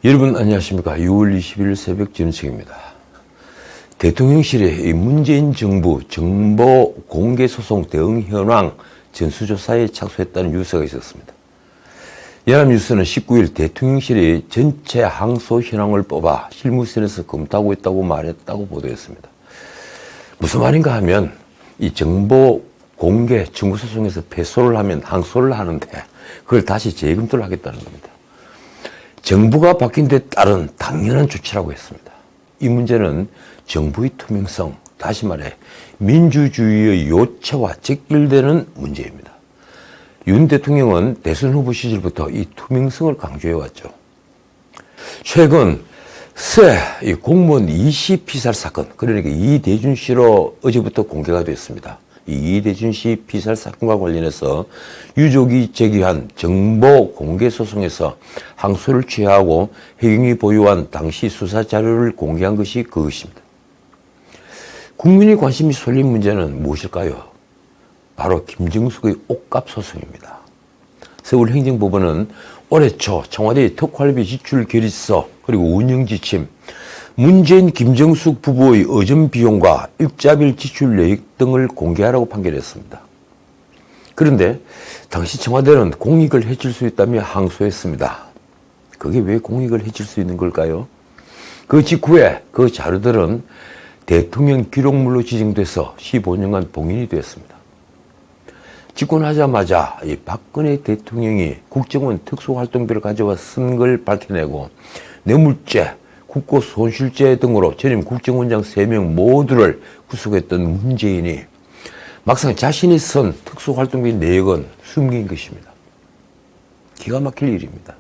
여러분 안녕하십니까. 6월 20일 새벽 진행입니다. 대통령실의 문재인 정부 정보 공개 소송 대응 현황 전수조사에 착수했다는 뉴스가 있었습니다. 연합뉴스는 19일 대통령실이 전체 항소 현황을 뽑아 실무선에서 검토하고 있다고 말했다고 보도했습니다. 무슨 말인가 하면 이 정보 공개 청구 소송에서 패소를 하면 항소를 하는데 그걸 다시 재검토를 하겠다는 겁니다. 정부가 바뀐 데 따른 당연한 조치라고 했습니다. 이 문제는 정부의 투명성, 다시 말해 민주주의의 요체와 직결되는 문제입니다. 윤 대통령은 대선 후보 시절부터 이 투명성을 강조해왔죠. 최근 새 공무원 이시 피살 사건, 그러니까 이대준 씨로 어제부터 공개가 됐습니다. 이 이대준 씨 피살 사건과 관련해서 유족이 제기한 정보 공개 소송에서 항소를 취하고 해경이 보유한 당시 수사 자료를 공개한 것이 그것입니다. 국민의 관심이 쏠린 문제는 무엇일까요? 바로 김정숙의 옷값 소송입니다. 서울행정법원은 올해 초 청와대의 특활비 지출 결의서 그리고 운영 지침, 문재인 김정숙 부부의 의전 비용과 일자별 지출 내역 등을 공개하라고 판결했습니다. 그런데 당시 청와대는 공익을 해칠 수 있다며 항소했습니다. 그게 왜 공익을 해칠 수 있는 걸까요? 그 직후에 그 자료들은 대통령 기록물로 지정돼서 15년간 봉인이 되었습니다. 집권하자마자 이 박근혜 대통령이 국정원 특수활동비를 가져와 쓴 걸 밝혀내고 뇌물죄, 국고손실죄 등으로 전임 국정원장 3명 모두를 구속했던 문재인이 막상 자신이 쓴 특수활동비 내역은 숨긴 것입니다. 기가 막힐 일입니다.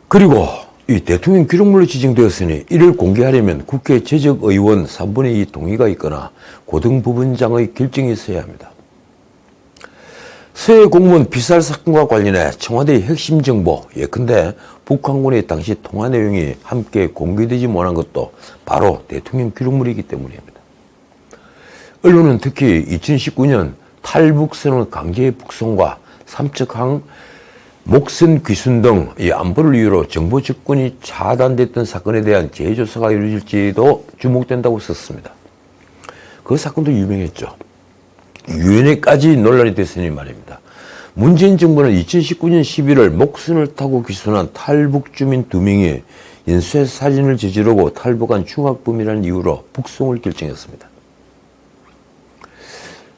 그리고 이 대통령 기록물로 지정되었으니 이를 공개하려면 국회 재적의원 3분의 2 동의가 있거나 고등법원장의 결정이 있어야 합니다. 새 공무원 피살 사건과 관련해 청와대의 핵심 정보, 예컨대 북한군의 당시 통화 내용이 함께 공개되지 못한 것도 바로 대통령 기록물이기 때문입니다. 언론은 특히 2019년 탈북선언 강제 북송과 삼척항 목선 귀순 등 이 안보를 이유로 정보 접근이 차단됐던 사건에 대한 재조사가 이루어질지도 주목된다고 썼습니다. 그 사건도 유명했죠. 유엔에까지 논란이 됐으니 말입니다. 문재인 정부는 2019년 11월 목선을 타고 귀순한 탈북 주민 2명이 인쇄 사진을 저지르고 탈북한 중학범이라는 이유로 북송을 결정했습니다.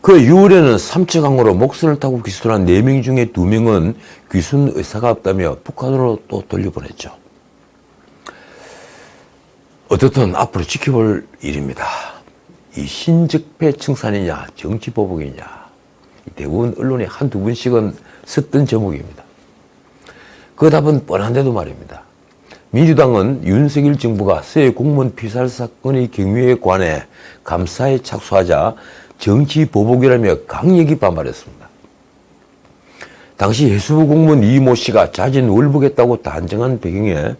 그 6월에는 삼척항으로 목선을 타고 귀순한 4명 중에 2명은 귀순 의사가 없다며 북한으로 또 돌려보냈죠. 어떻든 앞으로 지켜볼 일입니다. 이 신적폐 청산이냐 정치보복이냐, 대부분 언론이 한두 번씩은 썼던 제목입니다. 그 답은 뻔한데도 말입니다. 민주당은 윤석열 정부가 새 공무원 피살 사건의 경위에 관해 감사에 착수하자 정치보복이라며 강력히 반발했습니다. 당시 해수부 공무원 이모 씨가 자진 월북했다고 단정한 배경에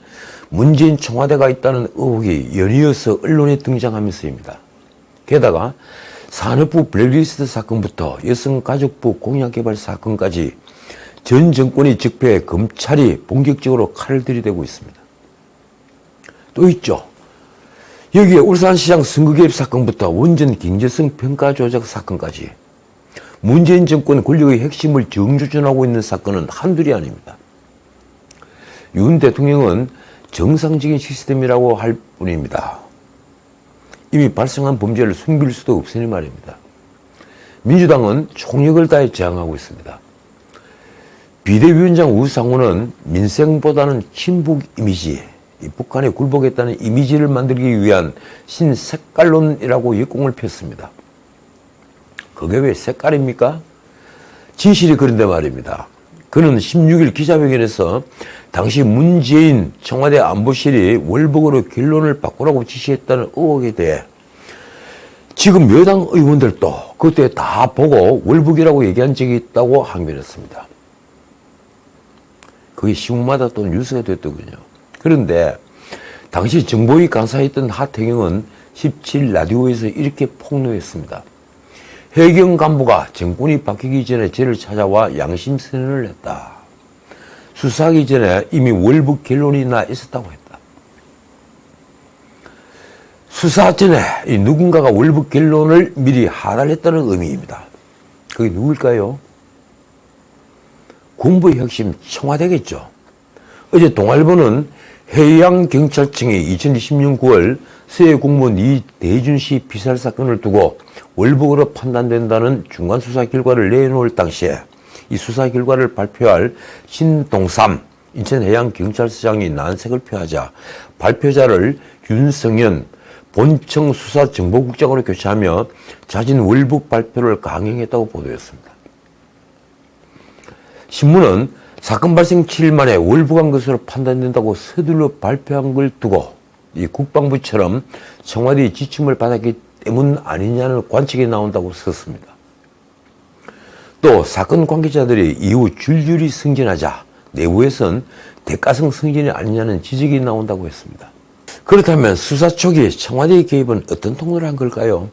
문재인 청와대가 있다는 의혹이 연이어서 언론에 등장하면서입니다. 게다가 산업부 블랙리스트 사건부터 여성가족부 공약개발 사건까지 전 정권의 적폐에 검찰이 본격적으로 칼을 들이대고 있습니다. 또 있죠. 여기에 울산시장 선거개입 사건부터 원전 경제성 평가 조작 사건까지 문재인 정권 권력의 핵심을 정주준하고 있는 사건은 한둘이 아닙니다. 윤 대통령은 정상적인 시스템이라고 할 뿐입니다. 이미 발생한 범죄를 숨길 수도 없으니 말입니다. 민주당은 총력을 다해 저항하고 있습니다. 비대위원장 우상호는 민생보다는 친북 이미지, 북한에 굴복했다는 이미지를 만들기 위한 신색깔론이라고 역공을 폈습니다. 그게 왜 색깔입니까? 진실이 그런데 말입니다. 그는 16일 기자회견에서 당시 문재인 청와대 안보실이 월북으로 결론을 바꾸라고 지시했다는 의혹에 대해 지금 여당 의원들도 그때 다 보고 월북이라고 얘기한 적이 있다고 항변했습니다. 그게 시국마다 또 뉴스가 됐더군요. 그런데 당시 정보위 간사였던 하태경은 17일 라디오에서 이렇게 폭로했습니다. 해경 간부가 정권이 바뀌기 전에 저를 찾아와 양심 선언을 했다. 수사하기 전에 이미 월북 결론이 나 있었다고 했다. 수사 전에 누군가가 월북 결론을 미리 하달했다는 의미입니다. 그게 누굴까요? 군부의 핵심 청와대겠죠. 어제 동아일보는 해양경찰청이 2020년 9월 서해 공무원 이대준 씨 피살 사건을 두고 월북으로 판단된다는 중간 수사 결과를 내놓을 당시에 이 수사 결과를 발표할 신동삼 인천해양경찰서장이 난색을 표하자 발표자를 윤성현 본청 수사정보국장으로 교체하며 자진 월북 발표를 강행했다고 보도했습니다. 신문은 사건 발생 7일 만에 월북한 것으로 판단된다고 서둘러 발표한 걸 두고 이 국방부처럼 청와대의 지침을 받았기 때문 아니냐는 관측이 나온다고 썼습니다. 또 사건 관계자들이 이후 줄줄이 승진하자 내부에선 대가성 승진이 아니냐는 지적이 나온다고 했습니다. 그렇다면 수사 초기 청와대의 개입은 어떤 통로를 한 걸까요?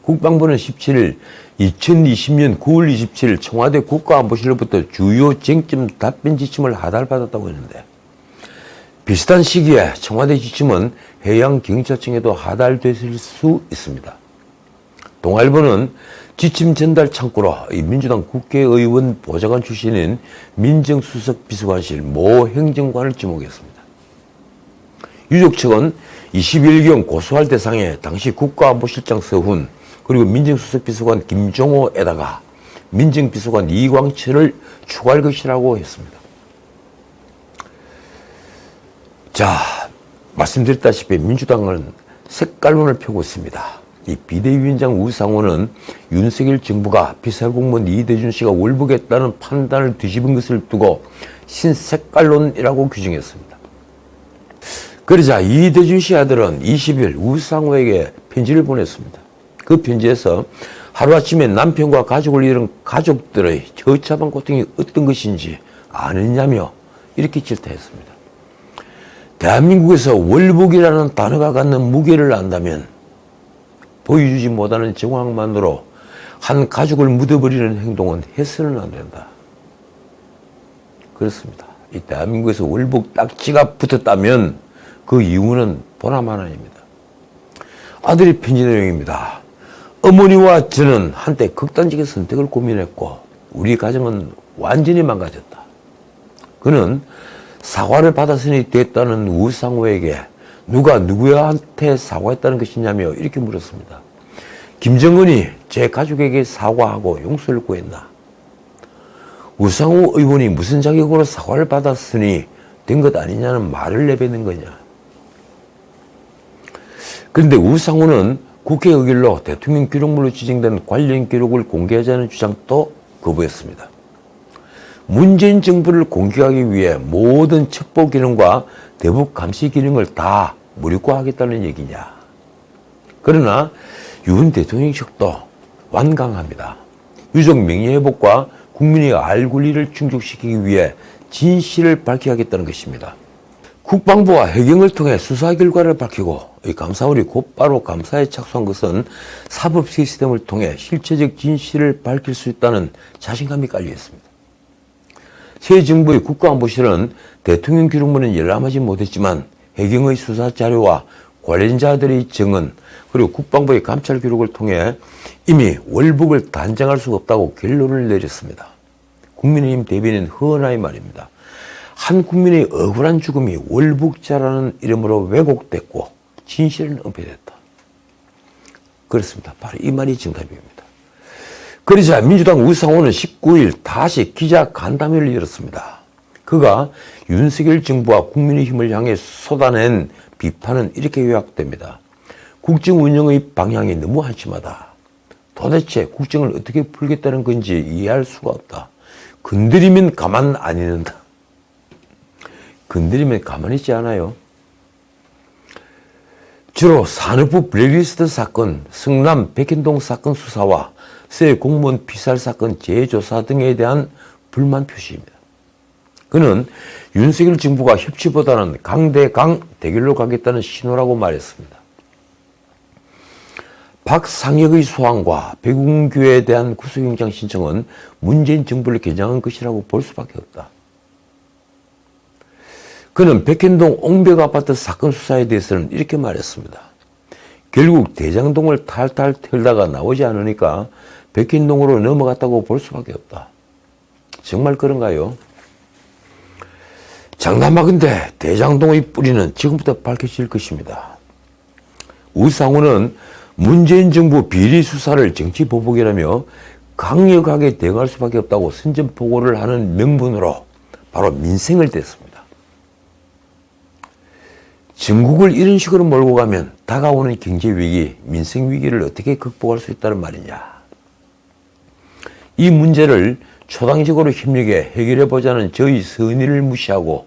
국방부는 17일 2020년 9월 27일 청와대 국가안보실로부터 주요 쟁점 답변 지침을 하달받았다고 했는데 비슷한 시기에 청와대 지침은 해양경찰청에도 하달됐을 수 있습니다. 동아일보는 지침 전달 창구로 민주당 국회의원 보좌관 출신인 민정수석 비서관실 모 행정관을 지목했습니다. 유족 측은 21경 고소할 대상에 당시 국가안보실장 서훈 그리고 민정수석 비서관 김종호에다가 민정비서관 이광철을 추가할 것이라고 했습니다. 자, 말씀드렸다시피 민주당은 색깔론을 펴고 있습니다. 이 비대위원장 우상호는 윤석열 정부가 피살공무원 이대준 씨가 월북했다는 판단을 뒤집은 것을 두고 신색깔론이라고 규정했습니다. 그러자 이대준 씨 아들은 20일 우상호에게 편지를 보냈습니다. 그 편지에서 하루아침에 남편과 가족을 잃은 가족들의 처참한 고통이 어떤 것인지 아느냐며 이렇게 질타했습니다. 대한민국에서 월북이라는 단어가 갖는 무게를 안다면 보여주지 못하는 정황만으로 한 가족을 묻어버리는 행동은 해서는 안 된다. 그렇습니다. 이 대한민국에서 월북 딱지가 붙었다면 그 이유는 보나마나입니다. 아들의 편지 내용입니다. 어머니와 저는 한때 극단적인 선택을 고민했고 우리 가정은 완전히 망가졌다. 그는 사과를 받았으니 됐다는 우상호에게 누가 누구한테 사과했다는 것이냐며 이렇게 물었습니다. 김정은이 제 가족에게 사과하고 용서를 구했나? 우상호 의원이 무슨 자격으로 사과를 받았으니 된 것 아니냐는 말을 내뱉는 거냐? 그런데 우상호는 국회 의결로 대통령 기록물로 지정된 관련 기록을 공개하자는 주장도 거부했습니다. 문재인 정부를 공격하기 위해 모든 첩보 기능과 대북 감시 기능을 다 무력화하겠다는 얘기냐. 그러나 윤 대통령 측도 완강합니다. 유족 명예회복과 국민의 알 권리를 충족시키기 위해 진실을 밝혀야겠다는 것입니다. 국방부와 해경을 통해 수사 결과를 밝히고 이 감사원이 곧바로 감사에 착수한 것은 사법 시스템을 통해 실체적 진실을 밝힐 수 있다는 자신감이 깔려 있습니다. 새 정부의 국가안보실은 대통령 기록물은 열람하지 못했지만 해경의 수사 자료와 관련자들의 증언 그리고 국방부의 감찰 기록을 통해 이미 월북을 단정할 수 없다고 결론을 내렸습니다. 국민의힘 대변인 허은하의 말입니다. 한 국민의 억울한 죽음이 월북자라는 이름으로 왜곡됐고 진실은 은폐됐다. 그렇습니다. 바로 이 말이 정답입니다. 그러자 민주당 우상호는 19일 다시 기자 간담회를 열었습니다. 그가 윤석열 정부와 국민의힘을 향해 쏟아낸 비판은 이렇게 요약됩니다. 국정 운영의 방향이 너무 한심하다. 도대체 국정을 어떻게 풀겠다는 건지 이해할 수가 없다. 건드리면 가만 안 있는다. 건드리면 가만히 있지 않아요. 주로 산업부 블랙리스트 사건, 성남 백현동 사건 수사와 서해 공무원 피살 사건 재조사 등에 대한 불만 표시입니다. 그는 윤석열 정부가 협치보다는 강대강 대결로 가겠다는 신호라고 말했습니다. 박상혁의 소환과 백운규에 대한 구속영장 신청은 문재인 정부를 겨냥한 것이라고 볼 수밖에 없다. 그는 백현동 옹벽 아파트 사건 수사에 대해서는 이렇게 말했습니다. 결국 대장동을 탈탈 털다가 나오지 않으니까 백현동으로 넘어갔다고 볼 수밖에 없다. 정말 그런가요? 장담하건대 대장동의 뿌리는 지금부터 밝혀질 것입니다. 우상호는 문재인 정부 비리 수사를 정치 보복이라며 강력하게 대응할 수밖에 없다고 선전포고를 하는 명분으로 바로 민생을 댔습니다. 전국을 이런 식으로 몰고 가면 다가오는 경제위기, 민생위기를 어떻게 극복할 수 있다는 말이냐. 이 문제를 초당적으로 협력해 해결해보자는 저희 선의를 무시하고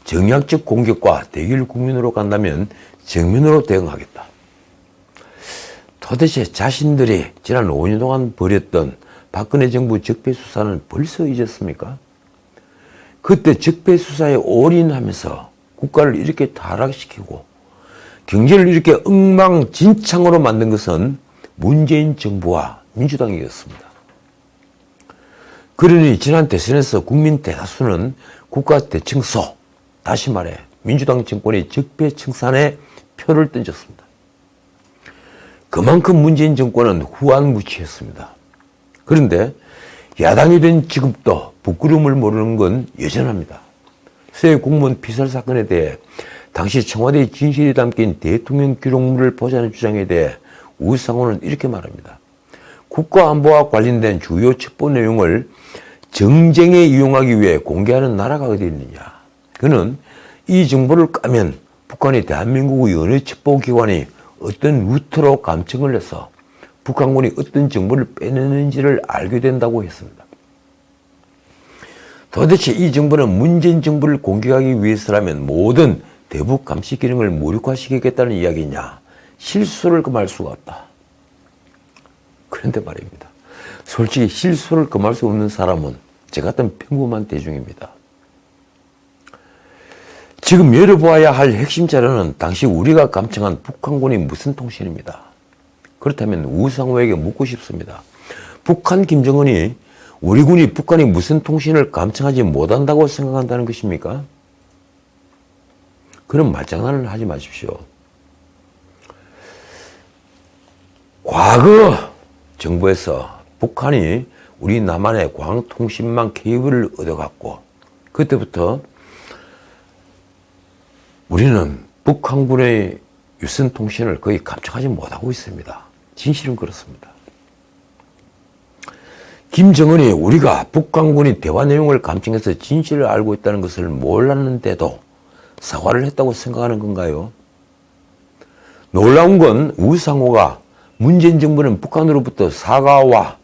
정략적 공격과 대결 국면으로 간다면 정면으로 대응하겠다. 도대체 자신들이 지난 5년 동안 벌였던 박근혜 정부 적폐수사는 벌써 잊었습니까? 그때 적폐수사에 올인하면서 국가를 이렇게 타락시키고 경제를 이렇게 엉망진창으로 만든 것은 문재인 정부와 민주당이었습니다. 그러니 지난 대선에서 국민 대다수는 국가대청소, 다시 말해 민주당 정권의 적폐청산에 표를 던졌습니다. 그만큼 문재인 정권은 후안무치했습니다. 그런데 야당이 된 지금도 부끄러움을 모르는 건 여전합니다. 서해 공무원 피살 사건에 대해 당시 청와대의 진실이 담긴 대통령 기록물을 보자는 주장에 대해 우상호는 이렇게 말합니다. 국가안보와 관련된 주요 첩보 내용을 정쟁에 이용하기 위해 공개하는 나라가 어디 있느냐. 그는 이 정보를 까면 북한이 대한민국의 어느 첩보기관이 어떤 루트로 감청을 해서 북한군이 어떤 정보를 빼내는지를 알게 된다고 했습니다. 도대체 이 정보는 문재인 정부를 공격하기 위해서라면 모든 대북 감시 기능을 무력화시키겠다는 이야기냐. 실수를 금할 수가 없다. 그런데 말입니다. 솔직히 실수를 금할 수 없는 사람은 저 같은 평범한 대중입니다. 지금 열어보아야 할 핵심 자료는 당시 우리가 감청한 북한군이 무슨 통신입니다. 그렇다면 우상호에게 묻고 싶습니다. 북한 김정은이 우리 군이 북한이 무슨 통신을 감청하지 못한다고 생각한다는 것입니까? 그런 말장난을 하지 마십시오. 과거 정부에서 북한이 우리 남한의 광통신망 케이블을 얻어갔고 그때부터 우리는 북한군의 유선 통신을 거의 감청하지 못하고 있습니다. 진실은 그렇습니다. 김정은이 우리가 북한군이 대화 내용을 감청해서 진실을 알고 있다는 것을 몰랐는데도 사과를 했다고 생각하는 건가요? 놀라운 건 우상호가 문재인 정부는 북한으로부터 사과와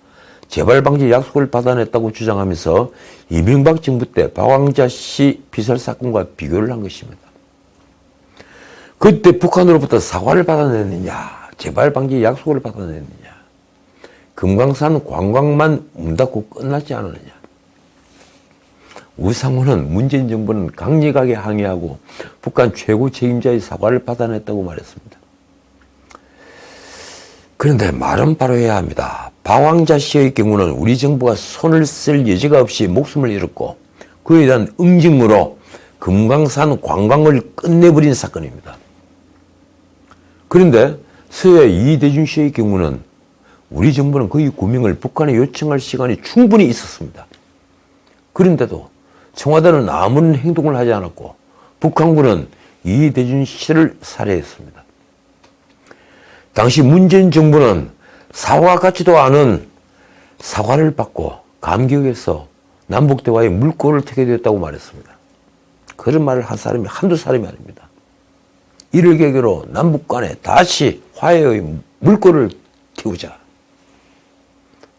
재발 방지 약속을 받아냈다고 주장하면서 이명박 정부 때 박왕자 씨 피살 사건과 비교를 한 것입니다. 그때 북한으로부터 사과를 받아냈느냐, 재발 방지 약속을 받아냈느냐, 금강산 관광만 문 닫고 끝났지 않았느냐. 우상호는 문재인 정부는 강력하게 항의하고 북한 최고 책임자의 사과를 받아냈다고 말했습니다. 그런데 말은 바로 해야 합니다. 박왕자 씨의 경우는 우리 정부가 손을 쓸 여지가 없이 목숨을 잃었고 그에 대한 응징으로 금강산 관광을 끝내버린 사건입니다. 그런데 서해 이대준 씨의 경우는 우리 정부는 그의 구명을 북한에 요청할 시간이 충분히 있었습니다. 그런데도 청와대는 아무런 행동을 하지 않았고 북한군은 이대준 씨를 살해했습니다. 당시 문재인 정부는 사과 같지도 않은 사과를 받고 감격해서 남북대화의 물꼬를 트게 되었다고 말했습니다. 그런 말을 한 사람이 한두 사람이 아닙니다. 이를 계기로 남북 간에 다시 화해의 물꼬를 틔우자.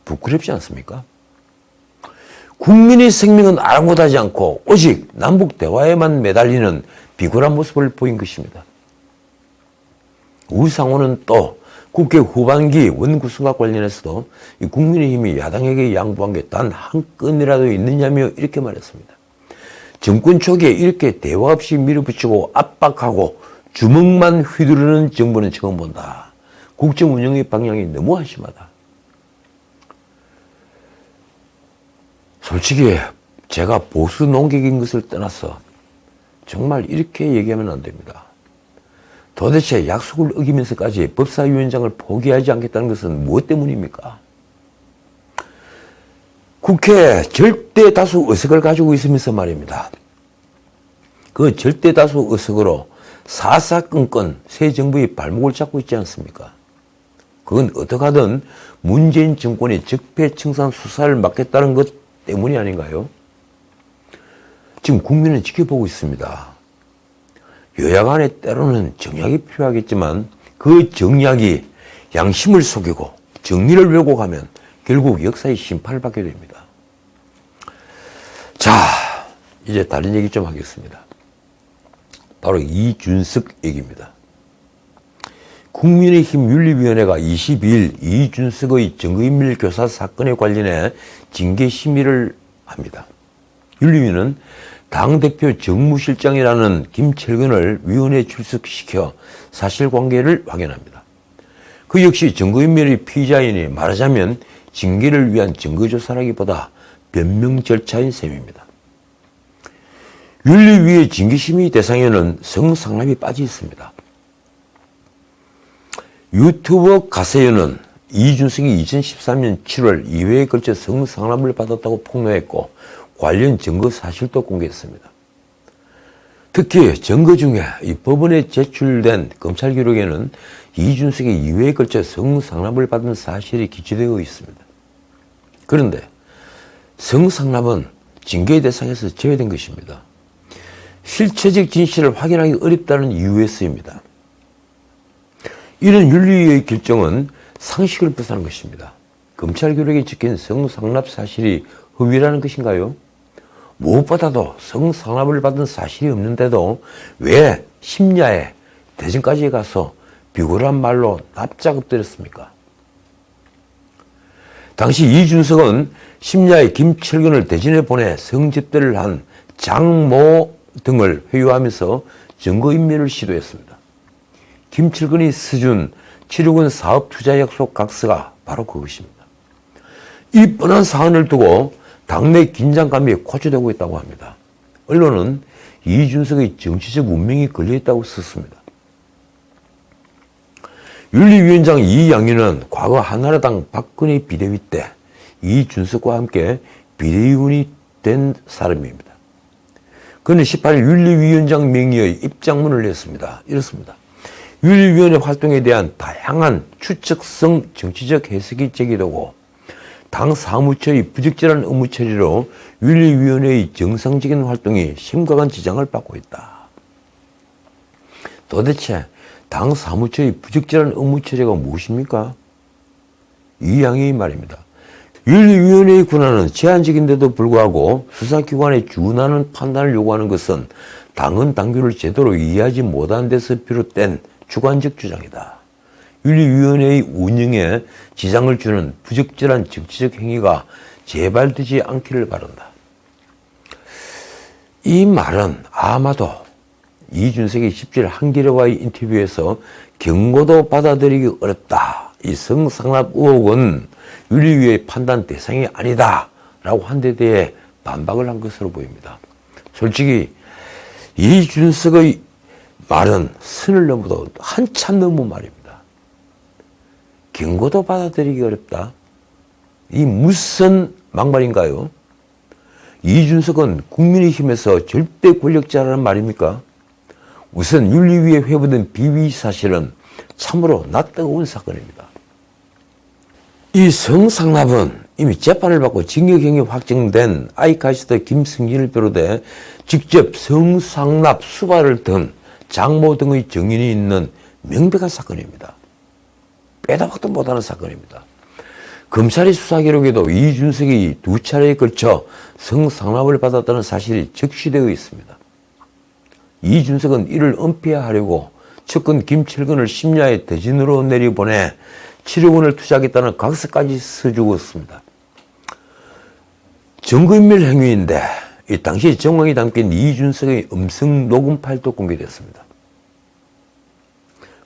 부끄럽지 않습니까? 국민의 생명은 아랑곳하지 않고 오직 남북 대화에만 매달리는 비굴한 모습을 보인 것입니다. 우상호는 또 국회 후반기 원구성과 관련해서도 이 국민의힘이 야당에게 양보한 게 단 한 건이라도 있느냐며 이렇게 말했습니다. 정권 초기에 이렇게 대화 없이 밀어붙이고 압박하고 주먹만 휘두르는 정부는 처음 본다. 국정 운영의 방향이 너무 한심하다. 솔직히 제가 보수 농객인 것을 떠나서 정말 이렇게 얘기하면 안 됩니다. 도대체 약속을 어기면서까지 법사위원장을 포기하지 않겠다는 것은 무엇 때문입니까? 국회 절대 다수 의석을 가지고 있으면서 말입니다. 그 절대 다수 의석으로 사사건건 새 정부의 발목을 잡고 있지 않습니까? 그건 어떻게 하든 문재인 정권의 적폐청산 수사를 막겠다는 것 때문이 아닌가요? 지금 국민은 지켜보고 있습니다. 여야 간에 때로는 정략이 필요하겠지만 그 정략이 양심을 속이고 정의를 왜곡하면 결국 역사의 심판을 받게 됩니다. 자, 이제 다른 얘기 좀 하겠습니다. 바로 이준석 얘기입니다. 국민의힘 윤리위원회가 22일 이준석의 증거인멸 교사 사건에 관련해 징계심의를 합니다. 윤리위는 당대표 정무실장이라는 김철근을 위원회에 출석시켜 사실관계를 확인합니다. 그 역시 증거인멸의 피의자이니 말하자면 징계를 위한 증거조사라기보다 변명 절차인 셈입니다. 윤리위의 징계심의 대상에는 성상납이 빠져 있습니다. 유튜버 가세연은 이준석이 2013년 7월 2회에 걸쳐 성상납을 받았다고 폭로했고 관련 증거 사실도 공개했습니다. 특히 증거 중에 이 법원에 제출된 검찰 기록에는 이준석이 2회에 걸쳐 성상납을 받은 사실이 기재되어 있습니다. 그런데 성상납은 징계 대상에서 제외된 것입니다. 실체적 진실을 확인하기 어렵다는 이유에 쓰입니다. 이런 윤리위의 결정은 상식을 벗어난 것입니다. 검찰 기록에 적힌 성상납 사실이 허위라는 것인가요? 무엇보다도 성상납을 받은 사실이 없는데도 왜 심야에 대전까지 가서 비굴한 말로 납작 엎드렸습니까? 당시 이준석은 심야에 김철근을 대전에 보내 성접대를 한 장모 등을 회유하면서 증거인멸을 시도했습니다. 김철근이 써준 7억 원 사업 투자 약속 각서가 바로 그것입니다. 이 뻔한 사안을 두고 당내 긴장감이 고조되고 있다고 합니다. 언론은 이준석의 정치적 운명이 걸려있다고 썼습니다. 윤리위원장 이양윤은 과거 한나라당 박근혜 비대위 때 이준석과 함께 비대위원이 된 사람입니다. 그는 18일 윤리위원장 명의의 입장문을 냈습니다. 이렇습니다. 윤리위원회 활동에 대한 다양한 추측성 정치적 해석이 제기되고 당 사무처의 부적절한 업무 처리로 윤리위원회의 정상적인 활동이 심각한 지장을 받고 있다. 도대체 당 사무처의 부적절한 업무 처리가 무엇입니까? 이양의 말입니다. 윤리위원회의 권한은 제한적인데도 불구하고 수사기관에 준하는 판단을 요구하는 것은 당헌 당규를 제대로 이해하지 못한 데서 비롯된 주관적 주장이다. 윤리위원회의 운영에 지장을 주는 부적절한 정치적 행위가 재발되지 않기를 바란다. 이 말은 아마도 이준석이 17일 한겨레와의 인터뷰에서 경고도 받아들이기 어렵다. 이 성상납 의혹은 윤리위의 판단 대상이 아니다. 라고 한 데 대해 반박을 한 것으로 보입니다. 솔직히 이준석의 말은 선을 넘어도 한참 넘은 말입니다. 경고도 받아들이기 어렵다. 이 무슨 막말인가요? 이준석은 국민의힘에서 절대 권력자라는 말입니까? 우선 윤리위에 회부된 비위 사실은 참으로 낯뜨거운 사건입니다. 이 성상납은 이미 재판을 받고 징역형이 확정된 아이카시드 김승진을 비롯해 직접 성상납 수발을 든 장모 등의 증인이 있는 명백한 사건입니다. 빼다 박도 못하는 사건입니다. 검찰의 수사 기록에도 이준석이 2차례에 걸쳐 성상납을 받았다는 사실이 적시되어 있습니다. 이준석은 이를 은폐하려고 측근 김철근을 심야에 대전으로 내려보내 7억 원을 투자하겠다는 각서까지 써주었습니다. 증거인멸 행위인데 이 당시 정황이 담긴 이준석의 음성 녹음 파일도 공개됐습니다.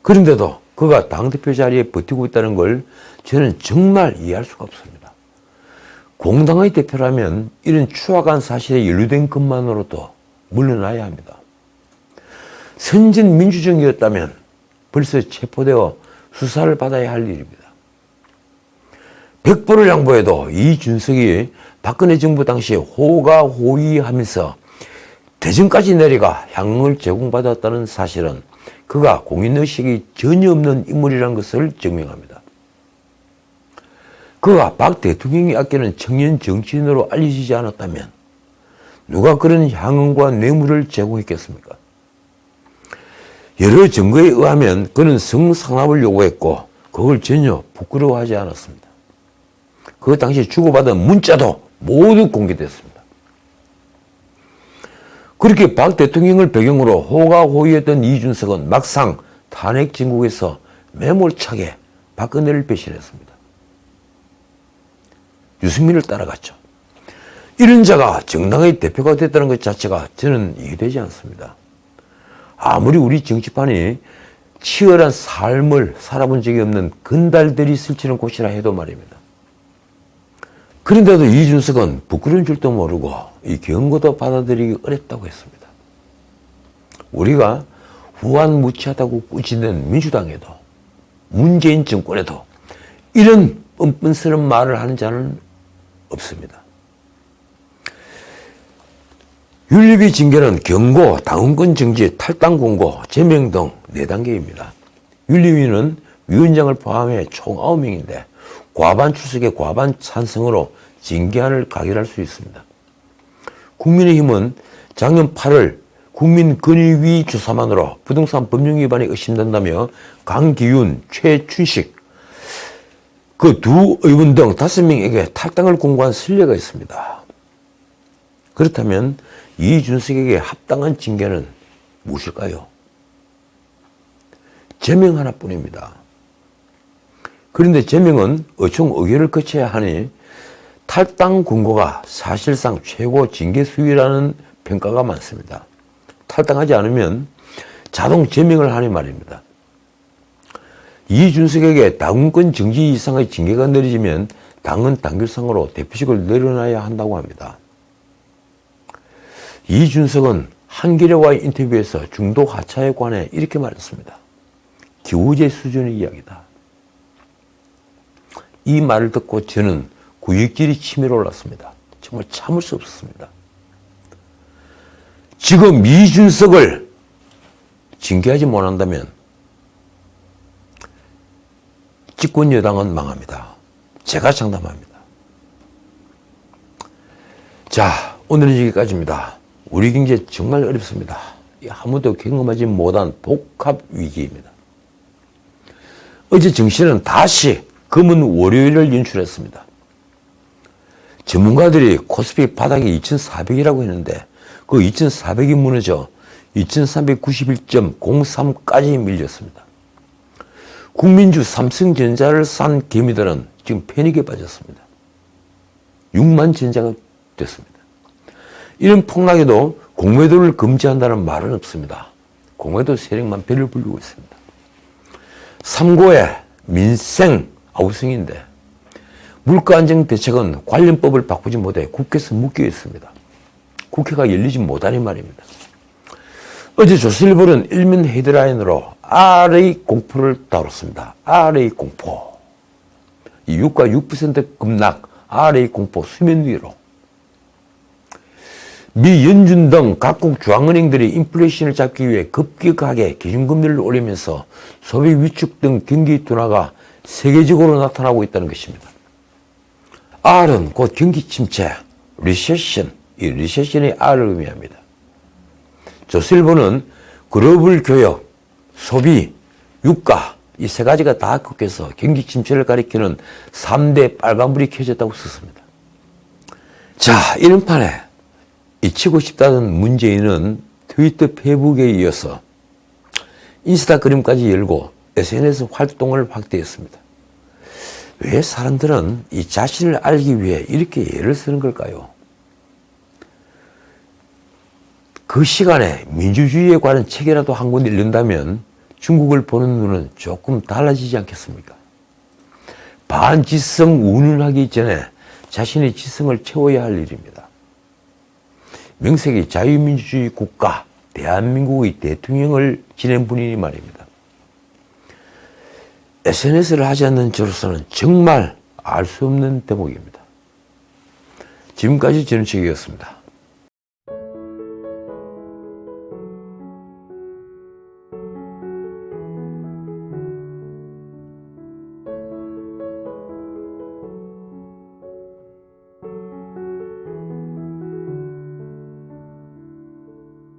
그런데도 그가 당대표 자리에 버티고 있다는 걸 저는 정말 이해할 수가 없습니다. 공당의 대표라면 이런 추악한 사실에 연루된 것만으로도 물러나야 합니다. 선진 민주정이었다면 벌써 체포되어 수사를 받아야 할 일입니다. 100%를 양보해도 이준석이 박근혜 정부 당시에 호가호위하면서 대전까지 내려가 향응을 제공받았다는 사실은 그가 공인의식이 전혀 없는 인물이라는 것을 증명합니다. 그가 박 대통령이 아끼는 청년 정치인으로 알려지지 않았다면 누가 그런 향응과 뇌물을 제공했겠습니까? 여러 증거에 의하면 그는 성상납을 요구했고 그걸 전혀 부끄러워하지 않았습니다. 그 당시 주고받은 문자도 모두 공개됐습니다. 그렇게 박 대통령을 배경으로 호가호위했던 이준석은 막상 탄핵 진국에서 매몰차게 박근혜를 배신했습니다. 유승민을 따라갔죠. 이런 자가 정당의 대표가 됐다는 것 자체가 저는 이해되지 않습니다. 아무리 우리 정치판이 치열한 삶을 살아본 적이 없는 건달들이 스치는 곳이라 해도 말입니다. 그런데도 이준석은 부끄러운 줄도 모르고 이 경고도 받아들이기 어렵다고 했습니다. 우리가 후한무치하다고 꾸짖는 민주당에도 문재인 정권에도 이런 뻔뻔스러운 말을 하는 자는 없습니다. 윤리위 징계는 경고, 당원권 정지, 탈당 공고, 제명 등 4단계입니다. 윤리위는 위원장을 포함해 총 9명인데 과반 출석에 과반 찬성으로 징계안을 가결할 수 있습니다. 국민의힘은 작년 8월 국민권익위 조사만으로 부동산 법령 위반이 의심된다며 강기윤, 최춘식 그 두 의원 등 5명에게 탈당을 공고한 선례가 있습니다. 그렇다면 이준석에게 합당한 징계는 무엇일까요? 제명 하나뿐입니다. 그런데 제명은 어총 의결을 거쳐야 하니 탈당 권고가 사실상 최고 징계 수위라는 평가가 많습니다. 탈당하지 않으면 자동 제명을 하니 말입니다. 이준석에게 당원권 정지 이상의 징계가 내려지면 당은 당규상으로 대표직을 내려놔야 한다고 합니다. 이준석은 한겨레와의 인터뷰에서 중독 하차에 관해 이렇게 말했습니다. 기우제 수준의 이야기다. 이 말을 듣고 저는 구역질이 치밀어 올랐습니다. 정말 참을 수 없었습니다. 지금 이준석을 징계하지 못한다면 집권 여당은 망합니다. 제가 장담합니다. 자, 오늘은 여기까지입니다. 우리 경제 정말 어렵습니다. 아무도 경험하지 못한 복합 위기입니다. 어제 정시는 다시 검은 월요일을 연출했습니다. 전문가들이 코스피 바닥이 2,400이라고 했는데 그 2,400이 무너져 2,391.03까지 밀렸습니다. 국민주 삼성전자를 산 개미들은 지금 패닉에 빠졌습니다. 6만 전자가 됐습니다. 이런 폭락에도 공매도를 금지한다는 말은 없습니다. 공매도 세력만 배를 불리고 있습니다. 3고의 민생 아우성인데 물가안정대책은 관련법을 바꾸지 못해 국회에서 묶여 있습니다. 국회가 열리지 못하니 말입니다. 어제 조선일보는 일면 헤드라인으로 RA 공포를 다뤘습니다. RA 공포. 이 유가 6% 급락, RA 공포 수면 위로. 미 연준 등 각국 중앙은행들이 인플레이션을 잡기 위해 급격하게 기준금리를 올리면서 소비 위축 등 경기 둔화가 세계적으로 나타나고 있다는 것입니다. R은 곧 경기 침체, 리세션, 이 리세션이 R을 의미합니다. 조선일보는 글로벌 교역, 소비, 유가 이 세 가지가 다 꺾여서 경기 침체를 가리키는 3대 빨간불이 켜졌다고 썼습니다. 자, 이런 판에 잊히고 싶다는 문재인은 트위터 페이북에 이어서 인스타그램까지 열고 SNS 활동을 확대했습니다. 왜 사람들은 이 자신을 알기 위해 이렇게 애를 쓰는 걸까요? 그 시간에 민주주의에 관한 책이라도 한 권 읽는다면 중국을 보는 눈은 조금 달라지지 않겠습니까? 반지성 운운하기 전에 자신의 지성을 채워야 할 일입니다. 명색이 자유민주주의 국가 대한민국의 대통령을 지낸 분이니 말입니다. SNS를 하지 않는 저로서는 정말 알 수 없는 대목입니다. 지금까지 전우책이었습니다.